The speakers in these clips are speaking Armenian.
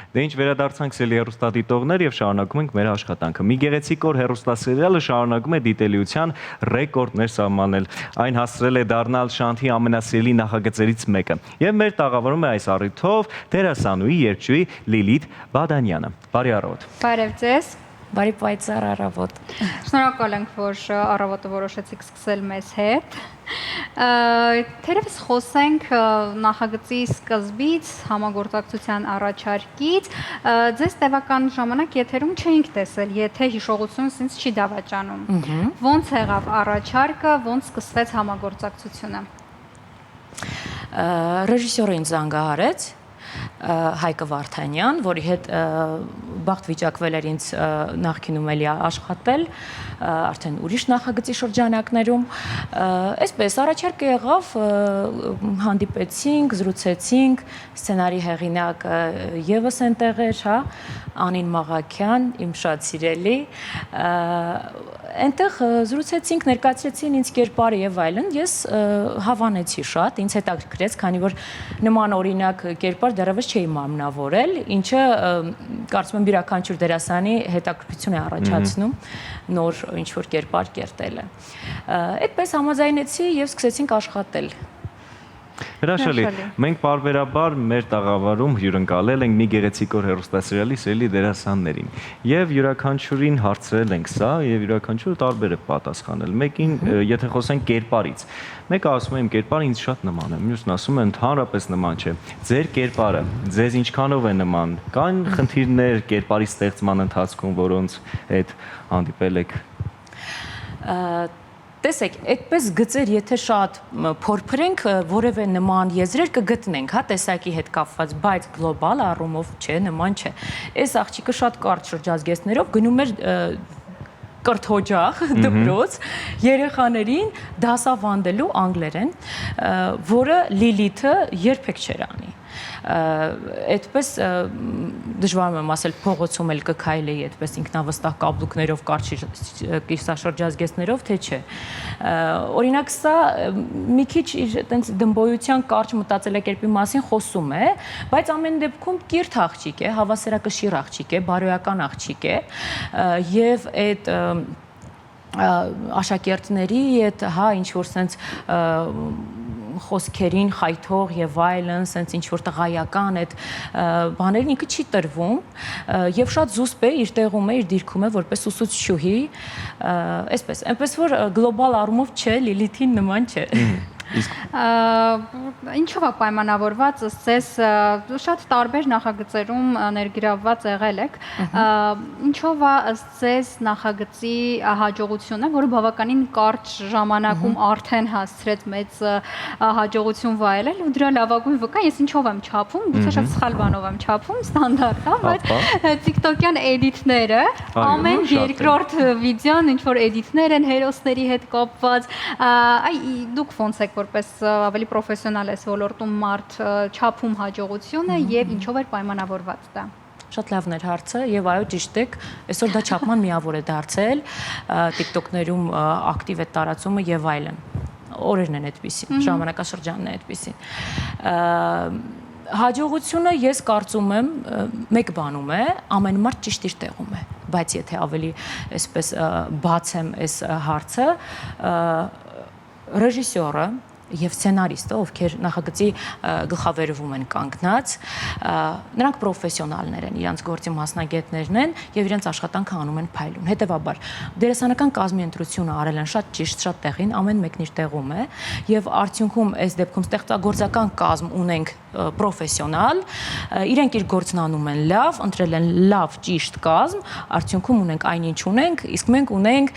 Դե ինչ վերադարձանք սելի հեռուստադիտողներ եւ շարունակում ենք մեր աշխատանքը։ Մի գեղեցիկ օր հեռուստասերիալը շարունակում է դիտելիության ռեկորդներ սահմանել։ Այն հասցրել է դառնալ Շանթի ամենասիրելի նախագծերից մեկը։ Եվ մեր տաղավարում է այս առիթով դերասանուհի երգչուհի Լիլիթ Բադանյանը։ Բարի առավոտ։ Բարև ձեզ։ Բարի պայծառ առավոտ։ Շնորհակալ ենք, որ առավոտը որոշեցիք սկսել մեզ հետ։ Թերևս խոսենք նախագծի սկզբից, համագործակցության առաջարկից։ Ձեզ տևական ժամանակ եթերում չէինք տեսել, եթե հիշողությունս ինձ չի դավաճանում։ Ոնց եղավ առաջարկը, ոնց սկսվեց համագործակցությունը։ Ռեժիսորը ինձ զանգահարեց Հայկը Վարդանյան, որի հետ բախտ վիճակվել էր ինձ նախկինում էլի աշխատել, արդեն ուրիշ նախագծի շրջանակներում։ Այսպես առաջարկը եղավ, հանդիպեցինք, զրուցեցինք, սցենարի հեղինակը ևս այնտեղ էր, հա, Անին Մաղաքյան, իմ շատ սիրելի։ Այնտեղ զրուցեցինք, ներկայացրեցին ինձ կերպարը եւ այլն, ես հավանեցի շատ, ինձ հետաքրքրեց, քանի որ նման օրինակ կերպար դեռևս չէի մարմնավորել, ինչը կարծում եմ յուրաքանչյուր դերասանի հետաքրքրություն է առաջացնում նոր ինչ-որ կերպար կերտելը։ Այդպես համաձայնեցի եւ սկսեցինք աշխատել։ Հրաշալի, մենք պարբերաբար մեր տաղավարում հյուրընկալել ենք մի գեղեցիկ օր հեռուստասերիալի սիրելի դերասաններին եւ յուրաքանչյուրին հարցրել ենք սա եւ յուրաքանչյուրը տարբեր է պատասխանել։ Մեկին, եթե խոսենք կերպարից, մեկը ասում է իմ կերպարը ինձ շատ նման է, մյուսն ասում է ընդհանրապես նման չէ։ Ձեր կերպարը ձեզ ինչքանով է նման։ Կան խնդիրներ կերպարի ստեղծման ընթացքում, որոնց հետ հանդիպել եք։ Տեսեք, այդպես գծեր, եթե շատ փորփրենք, որևէ նման եզրեր կգտնենք, հա, տեսակի հետ կապված, բայց գլոբալ առումով չէ, նման չէ։ Այս աղջիկը շատ կարճ շրջազգեստներով գնում էր կրթօջախ, դպրոց, երեխաներին դասավանդելու անգլերեն, որը Լիլիթը երբեք չէր անի։ Այդպես դժվար եմ ասել փողոցում էլ կքայլեի այդպես ինքնավստահ կապլուկներով կարճ կիսաշրջազգեստներով, թե չէ։ Օրինակ սա մի քիչ այտենց դմբոյության կարճ մտածելակերպի մասին խոսում է, բայց ամեն դեպքում կիրթ աղջիկ է, հավասարակշիռ աղջիկ է, բարոյական աղջիկ է եւ այդ աշակերտների այդ հա ինչ որ sense խոսքերին խայթող եւ այլն, sense ինչ որ տղայական այդ բաներին ինքը չի տրվում եւ շատ զուսպ է, իր տեղում է, իր դիրքում է որպես ուսուցչուհի, այսպես, այնպես որ գլոբալ առումով չէ, Լիլիթին նման չէ։ Ինչով է պայմանավորված, ըստ ձեզ շատ տարբեր նախագծերում ներգրավված եղել եք, ինչով է ըստ ձեզ նախագծի հաջողությունը, որը բավականին կարճ ժամանակում արդեն հասցրեց մեծ հաջողություն վայելել ու դրա լավագույն վկա, ես ինչով եմ չափում, գուցե շատ սխալ բանով եմ չափում, ստանդարտ է, բայց TikTok-յան էդիտները, ամեն երկրորդ վիդեոն ինչ որ էդիտներ են հերոսների հետ կապված, դուք ոնց եք որպես ավելի պրոֆեսիոնալ այս ոլորտում մարդ չափում հաջողությունը եւ ինչով էր պայմանավորված դա։ Շատ լավն էր հարցը եւ այո ճիշտ եք, այսօր դա չափման միավոր է դարձել, TikTok-ներում ակտիվ է տարածումը եւ այլն։ Օրերն են այդպեսին, ժամանակաշրջանն է այդպեսին։ Հաջողությունը ես կարծում եմ մեկ բանում է, ամեն մարդ ճիշտ իր տեղում է, բայց եթե ավելի այսպես բացեմ այս հարցը, ռեժիսորը եւ սցենարիստը, ովքեր նախագծի գլխավերևում են կանգնած, նրանք պրոֆեսիոնալներ են, իրենց գործի մասնագետներն են եւ իրենց աշխատանքը անում են փայլուն։ Հետեւաբար, դերասանական կազմի ընտրությունը արել են շատ ճիշտ, շատ տեղին, ամեն մեկն իր տեղում է եւ արդյունքում այս դեպքում ստեղծագործական կազմ ունենք պրոֆեսիոնալ, իրենք իր գործն անում են լավ, ընտրել են լավ, ճիշտ կազմ, արդյունքում ունենք այնինչ ունենք, իսկ մենք ունենք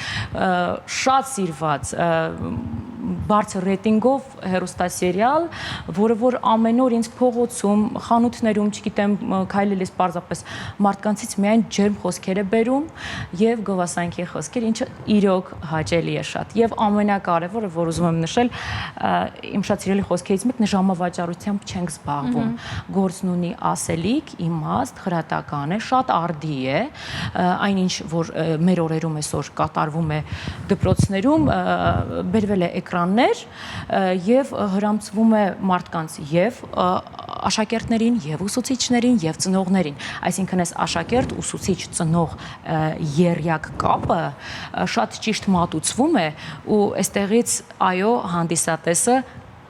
շատ սիրված բարձր ռեյտինգով հեռուստասերիալ, որը որ ամեն օր ինձ փողոցում, խանութներում, չգիտեմ, քայլելիս պարզապես մարդկանցից միայն ջերմ խոսքեր է բերում եւ գովասանքի խոսքեր, ինչը իրոք հաճելի է շատ։ Եվ ամենակարևորը, որ ուզում եմ նշել, իմ շատ սիրելի խոսքերից մեկն է ժամավաճառությամբ չենք զբաղվում։ Գործն ունի ասելիք, իմաստ, խրատական է, շատ արդի է, այնինչ որ մեր օրերում այսօր կատարվում է դպրոցներում, բերվել է էկրաններ եւ հրամցվում է մարդկանց եւ աշակերտներին եւ ուսուցիչներին եւ ծնողներին, այսինքն այս աշակերտ, ուսուցիչ, ծնող երյակ կապը շատ ճիշտ մատուցվում է ու այստեղից այո հանդիսատեսը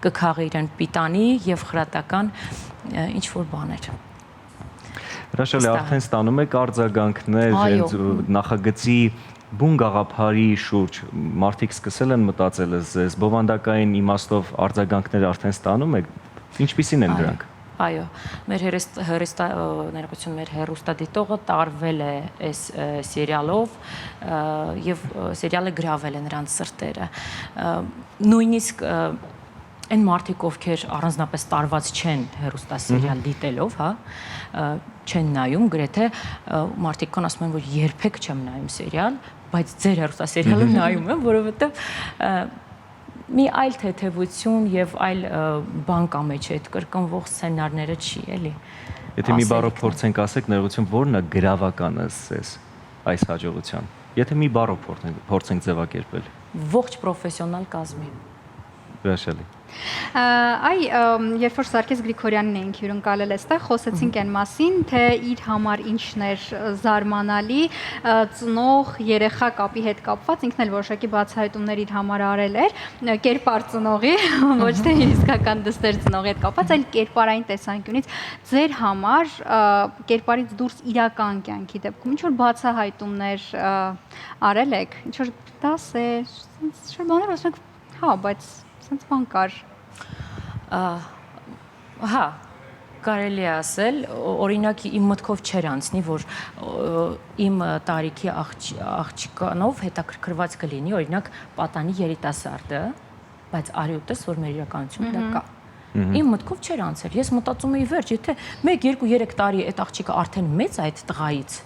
կքաղի իրեն պիտանի եւ խրատական ինչ որ բաներ։ Հրաշալի, արդեն ստանում եք արձագանքներ հենց նախագծի բուն գաղափարի շուրջ, մարդիկ սկսել են մտածել ձեզ, բովանդակային իմաստով արձագանքներ արդեն ստանում եք, ինչպիսին են դրանք։ Այո, մեր ներկայացություն մեր հեռուստադիտողը տարվել է այս սերիալով եւ սերիալը գրավել է նրանց սրտերը։ Նույնիսկ այն մարդիկ, ովքեր առանձնապես տարված չեն հեռուստասերիալ դիտելով, հա, չեն նայում, գրեթե մարդիկ կան ասում են, որ երբեք չեմ նայում սերիալ, բայց ձեր հեռուստասերիալը նայում եմ, որովհետեւ մի այլ թեթևություն եւ այլ բան կա մեջ այդ կրկնվող սցենարները չի, էլի։ Եթե մի բառով փորձենք ասեք, ներողություն, ո՞րն է գրավականը ձեզ այս հաջողության։ Եթե մի բառով փորձենք ձևակերպել։ Ողջ պրոֆեսիոնալ կազմի։ Հրաշալի։ Այ երբ որ Սարգիս Գրիգորյանին էինք հյուրընկալել այստեղ, խոսեցինք այն մասին, թե իր համար ինչն էր զարմանալի ծնող երեխա կապի հետ կապված, ինքն էլ որոշակի բացահայտումներ իր համար արել էր, կերպար ծնողի, ոչ թե իսկական դստեր ծնողի հետ կապված, այլ կերպարային տեսանկյունից ձեր համար կերպարից դուրս իրական կյանքի դեպքում ինչ որ բացահայտումներ արել եք, ինչ որ դասեր, ինչ որ բաներ ասում եք, հա, բայց սենց բան կար։ Հա, կարելի է ասել, օրինակ իմ մտքով չէր անցնի, որ իմ տարիքի աղջկանով հետաքրքրված կլինի, օրինակ պատանի երիտասարդը, բայց արի ուտես, որ մեր իրականությունում դա կա։ Իմ մտքով չէր անցել, ես մտածում էի վերջ, եթե 1-2-3 տարի այդ աղջիկը արդեն մեծ է այդ տղայից,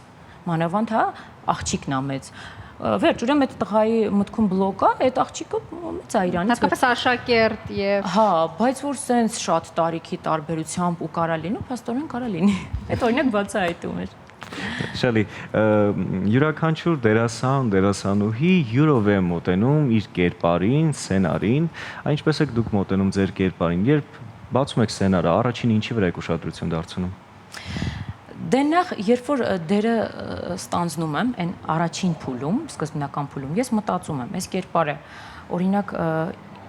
մանավանդ հա, աղջիկն է մեծ, վերջ, ուրեմն այդ տղայի մտքում բլոկ է, այդ աղջիկը մեծ է իրանից։ Հատկապես աշակերտ եւ հա, բայց որ սենց շատ տարիքի տարբերությամբ ու կարա լինում, փաստորեն կարա լինի։ Այդ օրինակ բացահայտում էր։ Շալի, յուրաքանչյուր դերասան, դերասանուհի յուրով է մոտենում իր կերպարին, սցենարին, ինչպես եք դուք մոտենում ձեր կերպարին, երբ բացում եք սցենարը, առաջին ինչի վրա եք ուշադրություն դարձնում։ Դե նախ, երբ որ դերը ստանձնում եմ, այն առաջին փուլում, սկզբնական փուլում, ես մտածում եմ, այս կերպարը, օրինակ,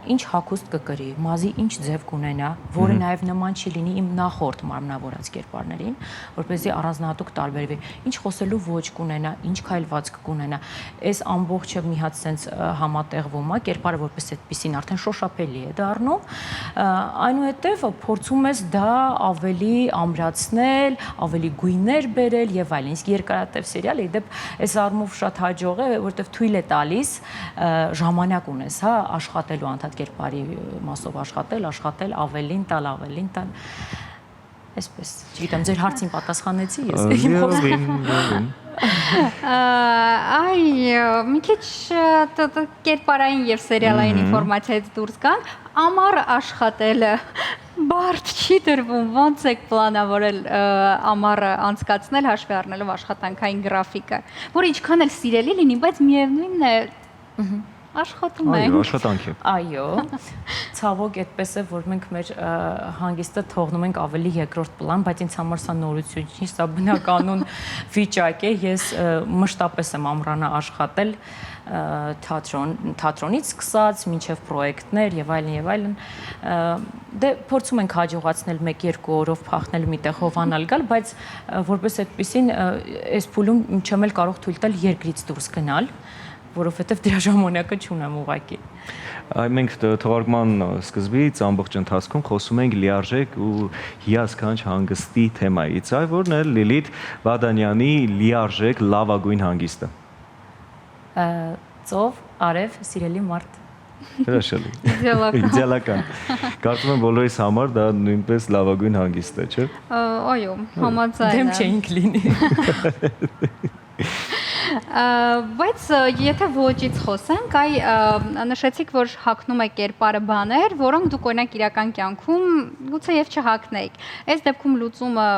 ինչ հագուստ կկրի, մազի ինչ ձև կունենա, որը նաև նման չի լինի իմ նախորդ մարմնավորած կերպարներին, որպեսզի առանձնահատուկ տարբերվի, ինչ խոսելու ոճ կունենա, ինչ քայլվածք կունենա, այս ամբողջը մի հատ sense համատեղվում է, կերպարը որպես այդպեսին արդեն շոշափելի է դառնում, այնուհետև փորձում ես դա ավելի ամրացնել, ավելի գույներ բերել եւ այլն, իսկ երկարատև սերիալը իդեպ այս առումով շատ հաջող է, որովհետեւ թույլ է տալիս ժամանակ ունես, հա, աշխատելու անդադ կերպարի մասով աշխատել, ավելին տալ, այսպես, չգիտեմ, ձեր հարցին պատասխանեցի ես։ Այ, մի քիչ կերպարային եւ սերիալային ինֆորմացիայից դուրս գանք, ամառ աշխատելը բարդ չի դրվում, ոնց եք պլանավորել ամառը անցկացնել հաշվի առնելով աշխատանքային գրաֆիկը, որը ինչքան էլ սիրելի լինի, բայց միևնույնն է աշխատում ենք։ Այո, աշխատանք է։ Այո, ցավոք այդպես է, որ մենք մեր հանգիստը թողնում ենք ավելի երկրորդ պլան, բայց ինձ համար սա նորություն չի, սա բնականon վիճակ է, ես մշտապես եմ ամռանը աշխատել թատրոնից սկսած, մինչև պրոյեկտներ եւ այլն, դե փորձում ենք հաջողացնել 1-2 օրով փախնել միտեղ հովանալ գալ, բայց որպես այդպեսին այս փուլում չեմ էլ կարող թույլ տալ երկրից դուրս գնալ, որովհետև դրա ժամանակը չունեմ ուղակի։ Մենք թողարկման սկզբից ամբողջ ընթացքում խոսում ենք լիարժեք ու հիասքանչ հանգստի թեմայից, այ որն է Լիլիթ Բադանյանի լիարժեք լավագույն հանգիստը։ Ծով, արև, սիրելի մարդ։ Հրաշալի։ Իդեալական։ Կարծում եմ բոլորիս համար դա նույնպես լավագույն հանգիստ է, չէ՞։ Այո, համաձայն եմ։ Դեմ չէինք լինի։ Բայց եթե ոճից խոսենք, նշեցիք, որ հագնում եք կերպարը բաներ, որոնք դուք օրինակ իրական կյանքում գուցե եւ չհագնեիք։ Այս դեպքում լուծումը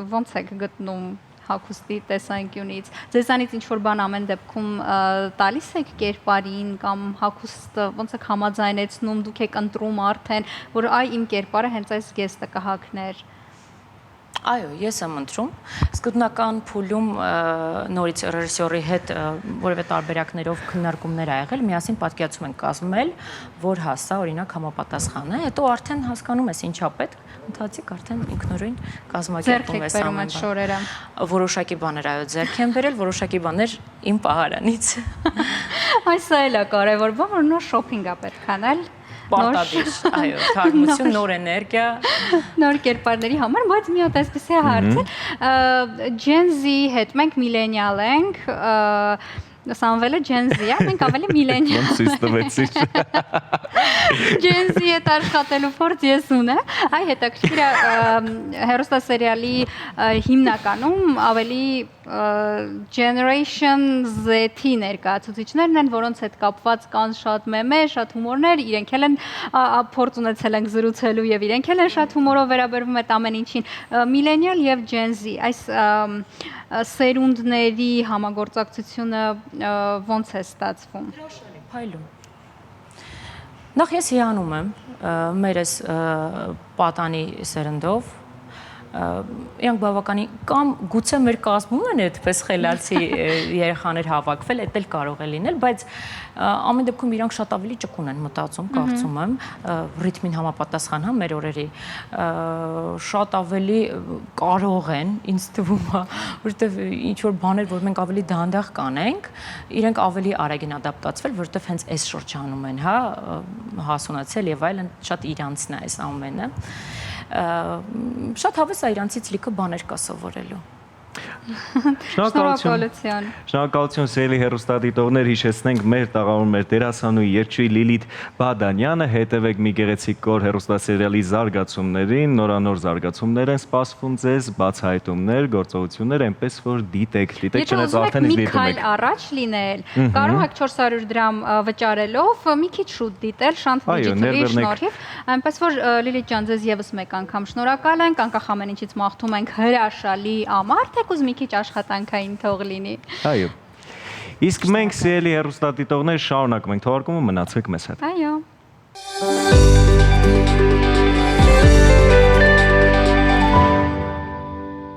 ո՞նց եք գտնում հագուստի տեսանկյունից։ Ձեզանից ինչ որ բան ամեն դեպքում տալիս եք կերպարին կամ հագուստը ո՞նց եք համաձայնեցնում, դուք եք ընտրում արդեն, որ այ իմ կերպարը հենց այս գեստը կհագներ։ Այո, ես եմ ընտրում։ Սկզբնական փուլում նորից ռեժիսորի հետ որևէ տարբերակներով քննարկումներ ա եղել, միասին պատկերացում ենք կազմել, որ հասա օրինակ համապատասխան է, հետո արդեն հասկանում ես ինչա պետք, ընթացիկ արդեն ինքնուրույն կազմակերպում ես ամեն շորերը։ Որոշակի բաներ այո ձեռք են բերել, որոշակի բաներ իմ պահարանից։ Այս էլ է կարևոր բան, որ նոր շոփինգ ա պետք անել։ Պարտադիր, այո, թարմություն, նոր էներգիա, նոր կերպարների համար, բայց մի հատ այսպեսի հարց է։ Gen Z հետ մենք միլենիալ ենք, Սամվելը Gen Z է, մենք ավելի միլենիալ։ Ոնց ցույց տվեցիր։ Gen Z հետ աշխատելու փորձ ես ունեմ։ Այ հետաքրքիր է հեռուստասերիալի հիմնականում ավելի Generation Z-ի ներկայացուցիչներն են, որոնց հետ կապված կան շատ մեմեր, շատ հումորներ, իրենք էլ են փորձ ունեցել ենք զրուցելու եւ իրենք էլ են շատ հումորով վերաբերվում այդ ամեն ինչին։ Միլենիալ եւ Gen Z, այս սերունդների համագործակցությունը ո՞նց է ստացվում։ Փայլում։ Նախ ես հիանում եմ մեր այս պատանի սերնդով, իրանք բավականին կամ գուցե մեր կազմում են այդպես խելացի երեխաներ հավաքվել, դա էլ կարող է լինել, բայց ամեն դեպքում իրանք շատ ավելի ճկուն են մտածում, կարծում եմ, ռիթմին համապատասխան հա մեր օրերի, շատ ավելի կարող են, ինձ թվում է, որովհետև ինչ որ բաներ, որ մենք ավելի դանդաղ կանենք, իրենք ավելի արագ են ադապտացվել, որովհետև հենց այս շրջանում են, հա, հասունացել եւ այլն, շատ իրանցն է այս ամենը։ Շատ հավես է իրանցից լիքը բաներ կա սովորելու։ Շնորհակալություն սիրելի հեռուստադիտողներ, հիշեցնենք մեր տաղավարում մեր դերասանուհի երգչուհի Լիլիթ Բադանյանը, հետևեք մի գեղեցիկ կոր հեռուստասերիալի զարգացումներին, նորանոր զարգացումներ են սպասվում ձեզ, բացահայտումներ, գործողություններ, այնպես որ դիտեք չնայած արդեն իսկ դիտում եք։ Առաջ լինել, կարող եք 400 դրամ վճարելով մի քիչ շուտ դիտել Շանթ Digital-ի շնորհիվ, այնպես որ Լիլիթ ջան, ձեզ եւս մեկ անգամ շնորհակալ ենք, անկախ ամեն ինչից մաղթում ենք հրաշալի ամառ, թեկուզ մի քիչ աշխատանքային թող լինի։ Այո։ Իսկ մենք սիրելի հեռուստադիտողներ շարունակում ենք թողարկումը, մնացեք մեզ հետ։ Այո։